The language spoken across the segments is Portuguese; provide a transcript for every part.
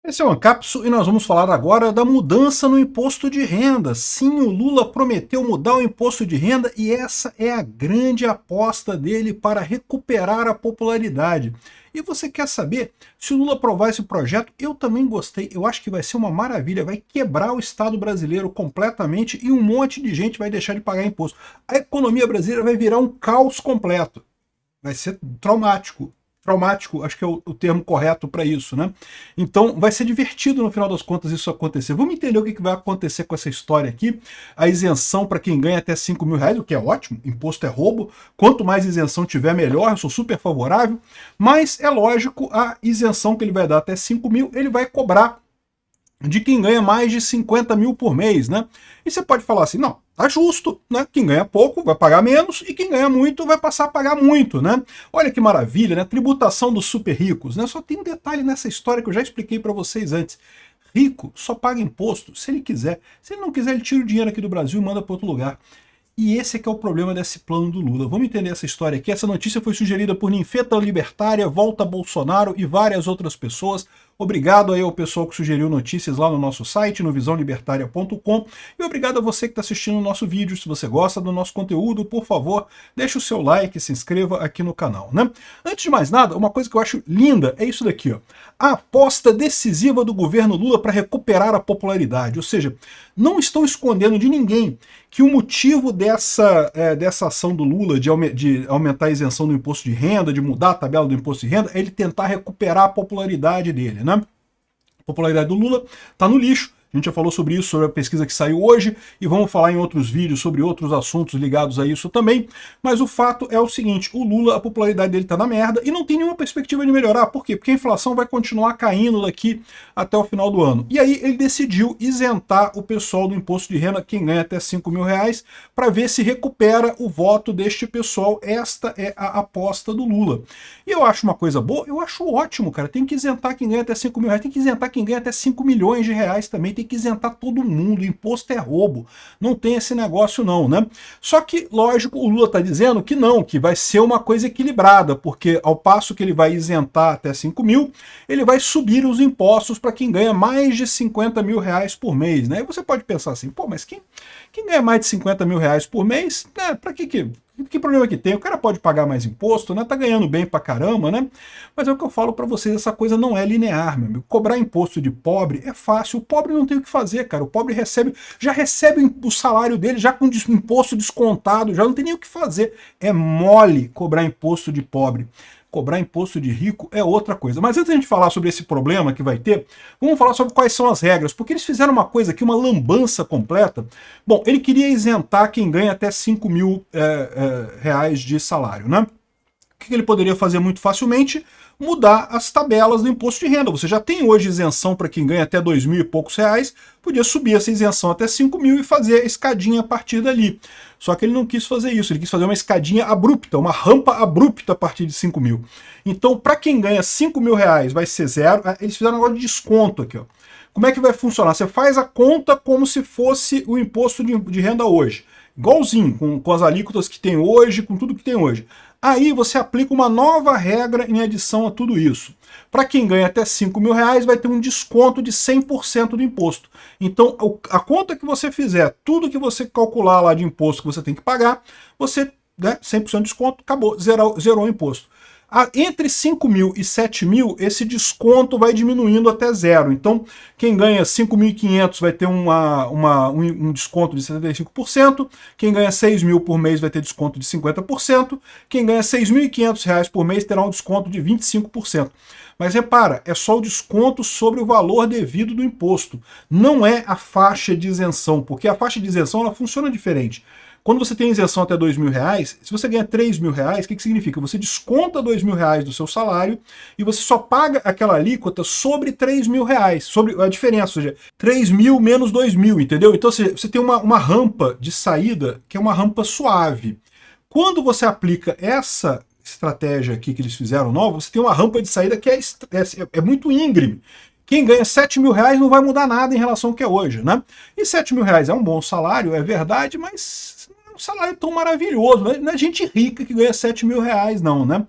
Esse é o Ancapsu e nós vamos falar agora da mudança no imposto de renda. Sim, o Lula prometeu mudar o imposto de renda e essa é a grande aposta dele para recuperar a popularidade. E você quer saber, se o Lula aprovar esse projeto, eu também gostei, eu acho que vai ser uma maravilha, vai quebrar o Estado brasileiro completamente e um monte de gente vai deixar de pagar imposto. A economia brasileira vai virar um caos completo. Vai ser traumático. Traumático, acho que é o termo correto para isso, né? Então vai ser divertido no final das contas isso acontecer. Vamos entender o que vai acontecer com essa história aqui. A isenção para quem ganha até 5 mil reais, o que é ótimo, imposto é roubo. Quanto mais isenção tiver, melhor, eu sou super favorável. Mas é lógico, a isenção que ele vai dar até 5 mil, ele vai cobrar de quem ganha mais de 50 mil por mês, né? E você pode falar assim, não, tá justo, né? Quem ganha pouco vai pagar menos e quem ganha muito vai passar a pagar muito, né? Olha que maravilha, né? Tributação dos super ricos, né? Só tem um detalhe nessa história que eu já expliquei para vocês antes. Rico só paga imposto se ele quiser. Se ele não quiser, ele tira o dinheiro aqui do Brasil e manda para outro lugar. E esse é que é o problema desse plano do Lula. Vamos entender essa história aqui. Essa notícia foi sugerida por Ninfeta Libertária, Volta Bolsonaro e várias outras pessoas. Obrigado aí ao pessoal que sugeriu notícias lá no nosso site, no visãolibertaria.com. E obrigado a você que está assistindo o nosso vídeo. Se você gosta do nosso conteúdo, por favor, deixe o seu like e se inscreva aqui no canal, né? Antes de mais nada, uma coisa que eu acho linda é isso daqui, ó. A aposta decisiva do governo Lula para recuperar a popularidade. Ou seja, não estão escondendo de ninguém que o motivo dessa ação do Lula de aumentar a isenção do imposto de renda, de mudar a tabela do imposto de renda, é ele tentar recuperar a popularidade dele, né? A popularidade do Lula está no lixo. A gente já falou sobre isso, sobre a pesquisa que saiu hoje, e vamos falar em outros vídeos sobre outros assuntos ligados a isso também. Mas o fato é o seguinte, o Lula, a popularidade dele tá na merda e não tem nenhuma perspectiva de melhorar. Por quê? Porque a inflação vai continuar caindo daqui até o final do ano. E aí ele decidiu isentar o pessoal do imposto de renda, quem ganha até 5 mil reais, para ver se recupera o voto deste pessoal. Esta é a aposta do Lula. E eu acho uma coisa boa, eu acho ótimo, cara. Tem que isentar quem ganha até 5 mil reais, tem que isentar quem ganha até 5 milhões de reais também, tem que isentar todo mundo, imposto é roubo, não tem esse negócio não, né? Só que, lógico, o Lula está dizendo que não, que vai ser uma coisa equilibrada, porque ao passo que ele vai isentar até 5 mil, ele vai subir os impostos para quem ganha mais de 50 mil reais por mês, né? E você pode pensar assim, pô, mas quem ganha mais de 50 mil reais por mês, né, para que problema que tem? O cara pode pagar mais imposto, né? Tá ganhando bem pra caramba, né? Mas é o que eu falo pra vocês, essa coisa não é linear, meu amigo. Cobrar imposto de pobre é fácil. O pobre não tem o que fazer, cara. O pobre já recebe o salário dele já com imposto descontado, já não tem nem o que fazer. É mole cobrar imposto de pobre. Cobrar imposto de rico é outra coisa. Mas antes de a gente falar sobre esse problema que vai ter, vamos falar sobre quais são as regras, porque eles fizeram uma coisa aqui, uma lambança completa. Bom, ele queria isentar quem ganha até 5 mil reais de salário, né? O que ele poderia fazer muito facilmente? Mudar as tabelas do imposto de renda. Você já tem hoje isenção para quem ganha até 2 mil e poucos reais, podia subir essa isenção até 5 mil e fazer a escadinha a partir dali. Só que ele não quis fazer isso, ele quis fazer uma escadinha abrupta, uma rampa abrupta a partir de 5 mil. Então, para quem ganha 5 mil reais vai ser zero, eles fizeram um negócio de desconto aqui, ó. Como é que vai funcionar? Você faz a conta como se fosse o imposto de renda hoje. Igualzinho, com as alíquotas que tem hoje, com tudo que tem hoje. Aí você aplica uma nova regra em adição a tudo isso. Para quem ganha até 5 mil reais vai ter um desconto de 100% do imposto. Então a conta que você fizer, tudo que você calcular lá de imposto que você tem que pagar, você, né, 100% de desconto, acabou, zerou o imposto. Entre 5 mil e 7 mil, esse desconto vai diminuindo até zero. Então, quem ganha 5.500 vai ter um desconto de 75%, quem ganha 6 mil por mês vai ter desconto de 50%, quem ganha 6.500 reais por mês terá um desconto de 25%. Mas repara, é só o desconto sobre o valor devido do imposto. Não é a faixa de isenção, porque a faixa de isenção ela funciona diferente. Quando você tem isenção até 2 mil reais, se você ganha 3 mil reais, o que significa? Você desconta 2 mil reais do seu salário e você só paga aquela alíquota sobre 3 mil reais, sobre a diferença, ou seja, 3 mil menos 2 mil, entendeu? Então você tem uma rampa de saída que é uma rampa suave. Quando você aplica essa estratégia aqui que eles fizeram nova, você tem uma rampa de saída que é muito íngreme. Quem ganha 7 mil reais não vai mudar nada em relação ao que é hoje, né? E 7 mil reais é um bom salário, é verdade, mas um salário tão maravilhoso, não é gente rica que ganha 7 mil reais não, né?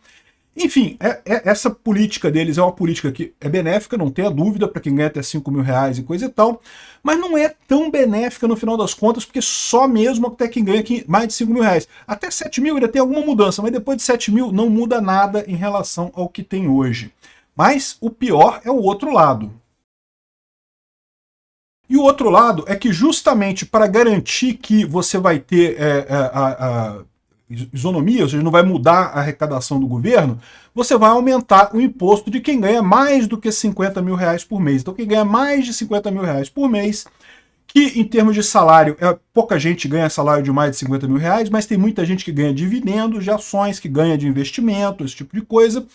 Enfim, essa política deles é uma política que é benéfica, não tenha dúvida, para quem ganha até 5 mil reais e coisa e tal, mas não é tão benéfica no final das contas, porque só mesmo até quem ganha mais de 5 mil reais. Até 7 mil ainda tem alguma mudança, mas depois de 7 mil não muda nada em relação ao que tem hoje. Mas o pior é o outro lado. E o outro lado é que justamente para garantir que você vai ter isonomia, ou seja, não vai mudar a arrecadação do governo, você vai aumentar o imposto de quem ganha mais do que 50 mil reais por mês. Então quem ganha mais de 50 mil reais por mês, que em termos de salário, pouca gente ganha salário de mais de 50 mil reais, mas tem muita gente que ganha dividendos de ações, que ganha de investimento, esse tipo de coisa.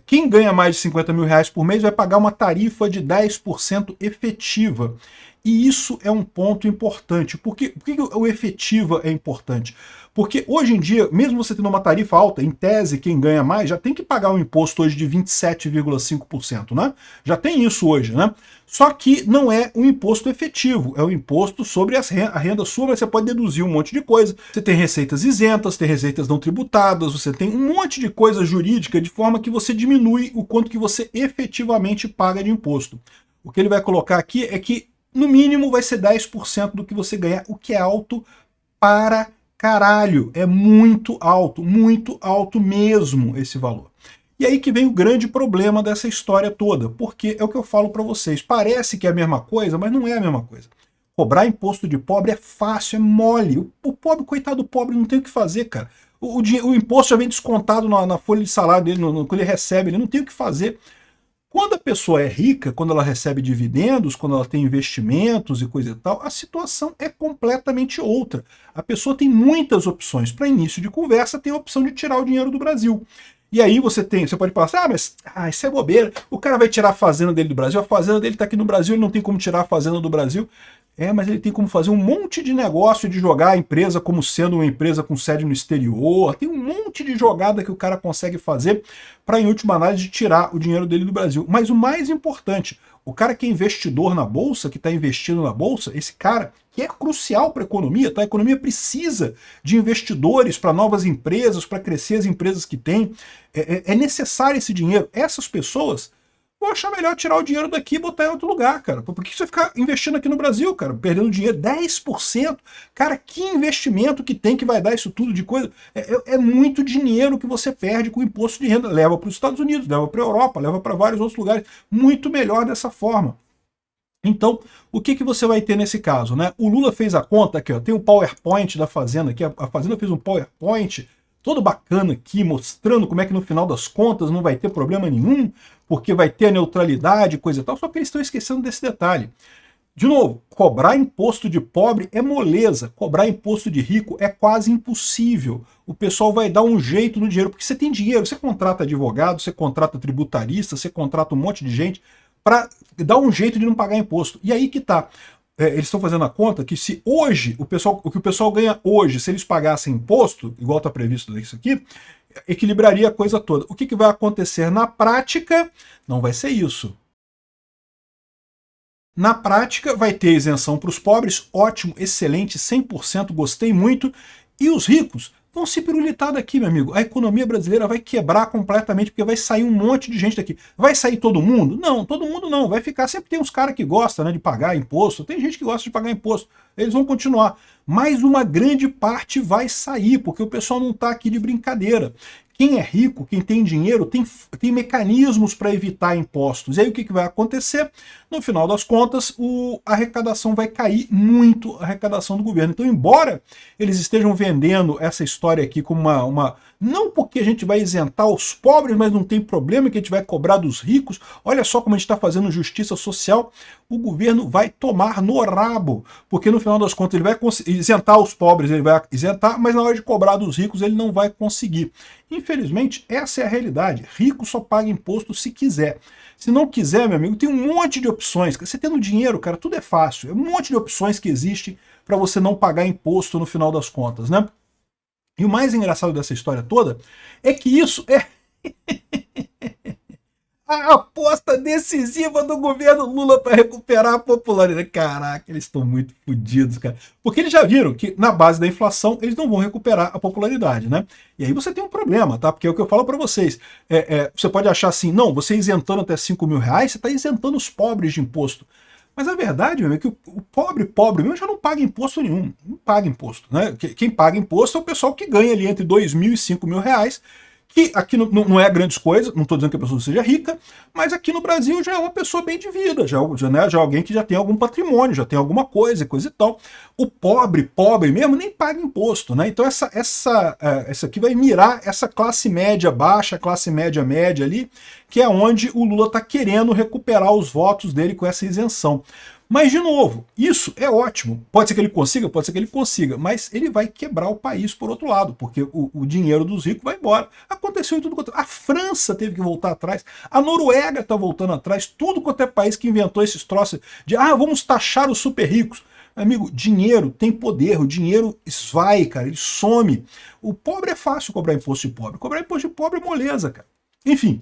Quem ganha mais de 50 mil reais por mês vai pagar uma tarifa de 10% efetiva. E isso é um ponto importante. Por que o efetiva é importante? Porque hoje em dia, mesmo você tendo uma tarifa alta, em tese, quem ganha mais já tem que pagar um imposto hoje de 27,5%, né? Já tem isso hoje, né? Só que não é um imposto efetivo, é um imposto sobre a renda sua, mas você pode deduzir um monte de coisa. Você tem receitas isentas, tem receitas não tributadas, você tem um monte de coisa jurídica de forma que você diminui o quanto que você efetivamente paga de imposto. O que ele vai colocar aqui é que, no mínimo, vai ser 10% do que você ganhar, o que é alto para caralho, é muito alto mesmo esse valor. E aí que vem o grande problema dessa história toda, porque é o que eu falo para vocês, parece que é a mesma coisa, mas não é a mesma coisa. Cobrar imposto de pobre é fácil, é mole. O pobre, coitado do pobre, não tem o que fazer, cara. O imposto já vem descontado na folha de salário dele, quando ele recebe, ele não tem o que fazer. Quando a pessoa é rica, quando ela recebe dividendos, quando ela tem investimentos e coisa e tal, a situação é completamente outra. A pessoa tem muitas opções. Para início de conversa, tem a opção de tirar o dinheiro do Brasil. E aí você pode pensar, mas isso é bobeira, o cara vai tirar a fazenda dele do Brasil, a fazenda dele está aqui no Brasil, ele não tem como tirar a fazenda do Brasil. Mas ele tem como fazer um monte de negócio de jogar a empresa como sendo uma empresa com sede no exterior, tem um monte de jogada que o cara consegue fazer para, em última análise, tirar o dinheiro dele do Brasil. Mas o mais importante, o cara que é investidor na Bolsa, que está investindo na Bolsa, esse cara que é crucial para a economia, tá? A economia precisa de investidores para novas empresas, para crescer as empresas que tem. É necessário esse dinheiro. Essas pessoas vou achar melhor tirar o dinheiro daqui e botar em outro lugar, cara. Por que você ficar investindo aqui no Brasil, cara? Perdendo dinheiro, 10%? Cara, que investimento que tem que vai dar isso tudo de coisa? É muito dinheiro que você perde com o imposto de renda. Leva para os Estados Unidos, leva para a Europa, leva para vários outros lugares. Muito melhor dessa forma. Então, o que você vai ter nesse caso, né? O Lula fez a conta aqui, ó, tem o PowerPoint da Fazenda aqui, a Fazenda fez um PowerPoint todo bacana aqui, mostrando como é que no final das contas não vai ter problema nenhum, porque vai ter a neutralidade, coisa e tal, só que eles estão esquecendo desse detalhe. De novo, cobrar imposto de pobre é moleza, cobrar imposto de rico é quase impossível. O pessoal vai dar um jeito no dinheiro, porque você tem dinheiro, você contrata advogado, você contrata tributarista, você contrata um monte de gente para dar um jeito de não pagar imposto. E aí que tá. Eles estão fazendo a conta que se hoje, o que o pessoal ganha hoje, se eles pagassem imposto, igual está previsto isso aqui, equilibraria a coisa toda. O que vai acontecer na prática? Não vai ser isso. Na prática, vai ter isenção para os pobres, ótimo, excelente, 100%, gostei muito, e os ricos vão se pirulitar daqui, meu amigo. A economia brasileira vai quebrar completamente, porque vai sair um monte de gente daqui. Vai sair todo mundo? Não, todo mundo não. Vai ficar, sempre tem uns caras que gostam, né, de pagar imposto. Tem gente que gosta de pagar imposto. Eles vão continuar. Mas uma grande parte vai sair, porque o pessoal não está aqui de brincadeira. Quem é rico, quem tem dinheiro, tem mecanismos para evitar impostos. E aí o que vai acontecer? No final das contas, a arrecadação vai cair muito, a arrecadação do governo. Então, embora eles estejam vendendo essa história aqui como não porque a gente vai isentar os pobres, mas não tem problema que a gente vai cobrar dos ricos. Olha só como a gente está fazendo justiça social. O governo vai tomar no rabo, porque no final das contas ele vai isentar os pobres, ele vai isentar, mas na hora de cobrar dos ricos ele não vai conseguir. Infelizmente, essa é a realidade. Rico só paga imposto se quiser. Se não quiser, meu amigo, tem um monte de opções. Você tendo dinheiro, cara, tudo é fácil. É um monte de opções que existem para você não pagar imposto no final das contas, né? E o mais engraçado dessa história toda é que isso é... A aposta decisiva do governo Lula para recuperar a popularidade. Caraca, eles estão muito fodidos, cara. Porque eles já viram que na base da inflação eles não vão recuperar a popularidade, né? E aí você tem um problema, tá? Porque é o que eu falo para vocês. Você pode achar assim, não, você isentando até 5 mil reais, você está isentando os pobres de imposto. Mas a verdade mesmo é que o pobre mesmo já não paga imposto nenhum. Não paga imposto, né? Quem paga imposto é o pessoal que ganha ali entre 2 mil e 5 mil reais, que aqui não é grandes coisas, não estou dizendo que a pessoa seja rica, mas aqui no Brasil já é uma pessoa bem de vida, já é alguém que já tem algum patrimônio, já tem alguma coisa e tal. O pobre mesmo, nem paga imposto, né? Então essa aqui vai mirar essa classe média baixa, classe média ali, que é onde o Lula está querendo recuperar os votos dele com essa isenção. Mas, de novo, isso é ótimo. Pode ser que ele consiga, mas ele vai quebrar o país por outro lado, porque o dinheiro dos ricos vai embora. Aconteceu em tudo quanto... A França teve que voltar atrás, a Noruega está voltando atrás, tudo quanto é país que inventou esses troços de vamos taxar os super ricos. Amigo, dinheiro tem poder, o dinheiro esvai, cara, ele some. O pobre é fácil cobrar imposto de pobre. Cobrar imposto de pobre é moleza, cara. Enfim,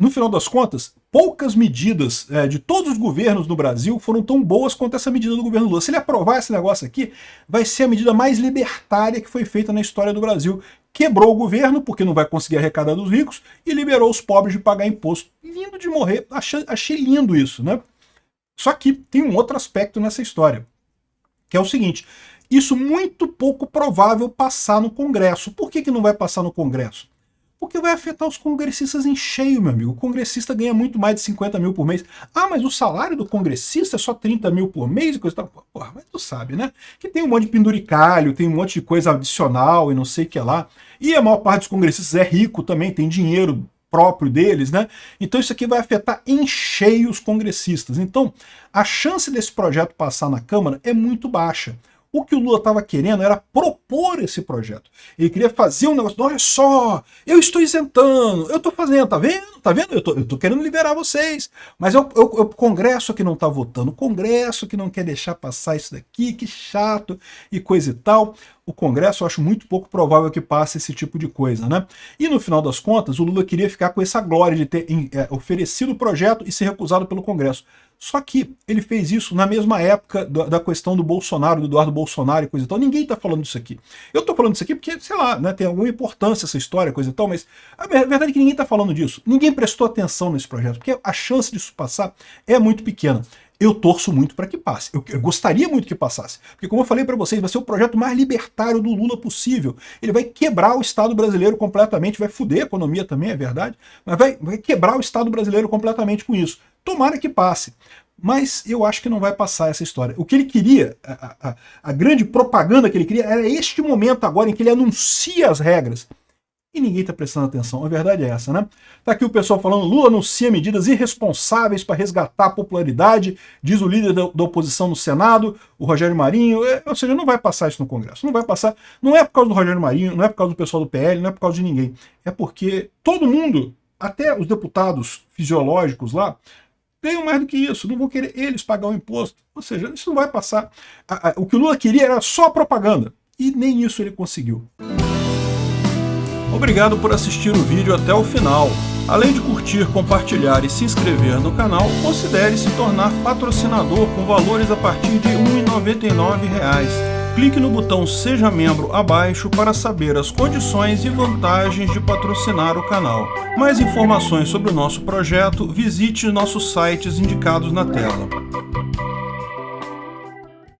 no final das contas, poucas medidas de todos os governos no Brasil foram tão boas quanto essa medida do governo Lula. Se ele aprovar esse negócio aqui, vai ser a medida mais libertária que foi feita na história do Brasil. Quebrou o governo, porque não vai conseguir arrecadar dos ricos, e liberou os pobres de pagar imposto. Lindo de morrer, achei lindo isso, né? Só que tem um outro aspecto nessa história, que é o seguinte: isso muito pouco provável passar no Congresso. Por que não vai passar no Congresso? Porque vai afetar os congressistas em cheio, meu amigo. O congressista ganha muito mais de 50 mil por mês. Mas o salário do congressista é só 30 mil por mês e coisa e tal. Porra, mas tu sabe, né? Que tem um monte de penduricalho, tem um monte de coisa adicional e não sei o que lá. E a maior parte dos congressistas é rico também, tem dinheiro próprio deles, né? Então isso aqui vai afetar em cheio os congressistas. Então, a chance desse projeto passar na Câmara é muito baixa. O que o Lula estava querendo era propor esse projeto. Ele queria fazer um negócio, olha só, eu estou isentando, eu estou fazendo, tá vendo? Tá vendo? Eu tô querendo liberar vocês. Mas é o Congresso que não está votando, o Congresso que não quer deixar passar isso daqui, que chato e coisa e tal. O Congresso eu acho muito pouco provável que passe esse tipo de coisa, né? E no final das contas, o Lula queria ficar com essa glória de ter oferecido o projeto e ser recusado pelo Congresso. Só que ele fez isso na mesma época da questão do Bolsonaro, do Eduardo Bolsonaro e coisa e tal. Ninguém está falando disso aqui. Eu estou falando disso aqui porque, sei lá, né, tem alguma importância essa história, coisa e tal, mas a verdade é que ninguém está falando disso. Ninguém prestou atenção nesse projeto, porque a chance disso passar é muito pequena. Eu torço muito para que passe. Eu gostaria muito que passasse. Porque, como eu falei para vocês, vai ser o projeto mais libertário do Lula possível. Ele vai quebrar o Estado brasileiro completamente, vai foder a economia também, é verdade, mas vai quebrar o Estado brasileiro completamente com isso. Tomara que passe. Mas eu acho que não vai passar essa história. O que ele queria, a grande propaganda que ele queria, era este momento agora em que ele anuncia as regras. E ninguém está prestando atenção, a verdade é essa, né? Tá aqui o pessoal falando, Lula anuncia medidas irresponsáveis para resgatar a popularidade, diz o líder da oposição no Senado, o Rogério Marinho, ou seja, não vai passar isso no Congresso, não vai passar, não é por causa do Rogério Marinho, não é por causa do pessoal do PL, não é por causa de ninguém, é porque todo mundo, até os deputados fisiológicos lá, ganham mais do que isso, não vão querer eles pagar o imposto, ou seja, isso não vai passar. O que o Lula queria era só propaganda, e nem isso ele conseguiu. Obrigado por assistir o vídeo até o final. Além de curtir, compartilhar e se inscrever no canal, considere se tornar patrocinador com valores a partir de R$ 1,99. Clique no botão Seja Membro abaixo para saber as condições e vantagens de patrocinar o canal. Mais informações sobre o nosso projeto, visite nossos sites indicados na tela.